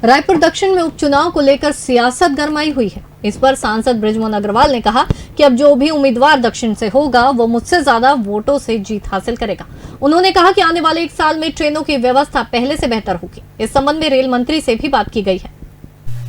रायपुर दक्षिण में उपचुनाव को लेकर सियासत गरमाई हुई है। इस पर सांसद बृजमोहन अग्रवाल ने कहा कि अब जो भी उम्मीदवार दक्षिण से होगा वो मुझसे ज्यादा वोटों से जीत हासिल करेगा। उन्होंने कहा कि आने वाले 1 साल में ट्रेनों की व्यवस्था पहले से बेहतर होगी। इस संबंध में रेल मंत्री से भी बात की गई है।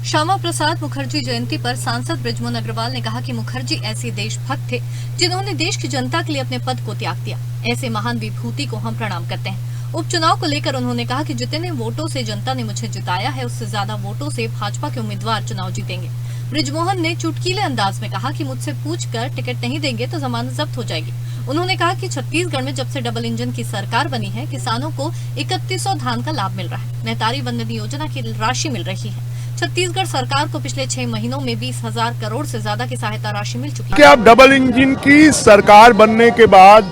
श्यामा प्रसाद मुखर्जी जयंती पर सांसद बृजमोहन अग्रवाल ने कहा कि मुखर्जी ऐसे देशभक्त थे जिन्होंने देश की जनता के लिए अपने पद को त्याग दिया। ऐसे महान विभूति को हम प्रणाम करते हैं। उपचुनाव को लेकर उन्होंने कहा कि जितने वोटों से जनता ने मुझे जिताया है उससे ज्यादा वोटों से भाजपा के उम्मीदवार चुनाव जीतेंगे। बृजमोहन ने चुटकीले अंदाज में कहा कि मुझसे पूछकर टिकट नहीं देंगे तो जमानत जब्त हो जाएगी। उन्होंने कहा कि छत्तीसगढ़ में जब से डबल इंजन की सरकार बनी है किसानों को 3100 धान का लाभ मिल रहा है। नेतारी वंदन योजना की राशि मिल रही है। छत्तीसगढ़ सरकार को पिछले 6 महीनों में 20,000 करोड़ से ज्यादा की सहायता राशि मिल चुकी है। क्या डबल इंजन की सरकार बनने के बाद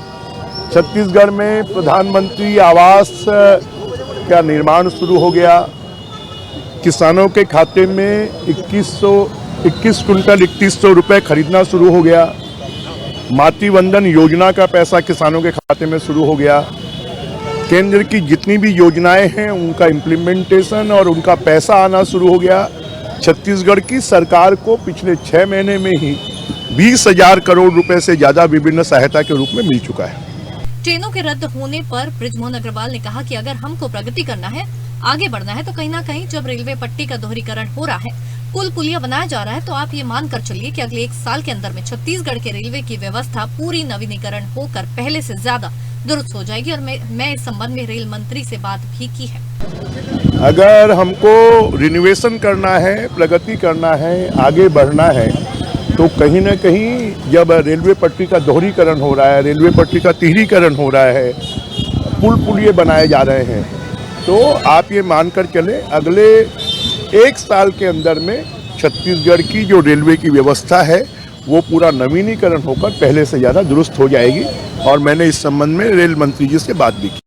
छत्तीसगढ़ में प्रधानमंत्री आवास का निर्माण शुरू हो गया। किसानों के खाते में 21 कुंटल 3100 रुपए खरीदना शुरू हो गया। मातृ वंदन योजना का पैसा किसानों के खाते में शुरू हो गया। केंद्र की जितनी भी योजनाएं हैं उनका इम्प्लीमेंटेशन और उनका पैसा आना शुरू हो गया। छत्तीसगढ़ की सरकार को पिछले 6 महीने में ही 20,000 करोड़ रुपए से ज्यादा विभिन्न सहायता के रूप में मिल चुका है। ट्रेनों के रद्द होने पर बृजमोहन अग्रवाल ने कहा कि अगर हमको प्रगति करना है, आगे बढ़ना है तो कहीं ना कहीं जब रेलवे पट्टी का दोहरीकरण हो रहा है, पुल पुलिया बनाया जा रहा है तो आप ये मान कर चलिए कि अगले 1 साल के अंदर में छत्तीसगढ़ के रेलवे की व्यवस्था पूरी नवीनीकरण होकर पहले से ज्यादा दुरुस्त हो जाएगी। और मैं इस संबंध में रेल मंत्री से बात भी की है। अगर हमको रिनोवेशन करना है, प्रगति करना है, आगे बढ़ना है तो कहीं न कहीं जब रेलवे पट्टी का दोहरीकरण हो रहा है, रेलवे पट्टी का तिहरीकरण हो रहा है, पुल पुलिये बनाए जा रहे हैं, तो आप ये मानकर चले अगले 1 साल के अंदर में छत्तीसगढ़ की जो रेलवे की व्यवस्था है वो पूरा नवीनीकरण होकर पहले से ज़्यादा दुरुस्त हो जाएगी। और मैंने इस संबंध में रेल मंत्री जी से बात भी की।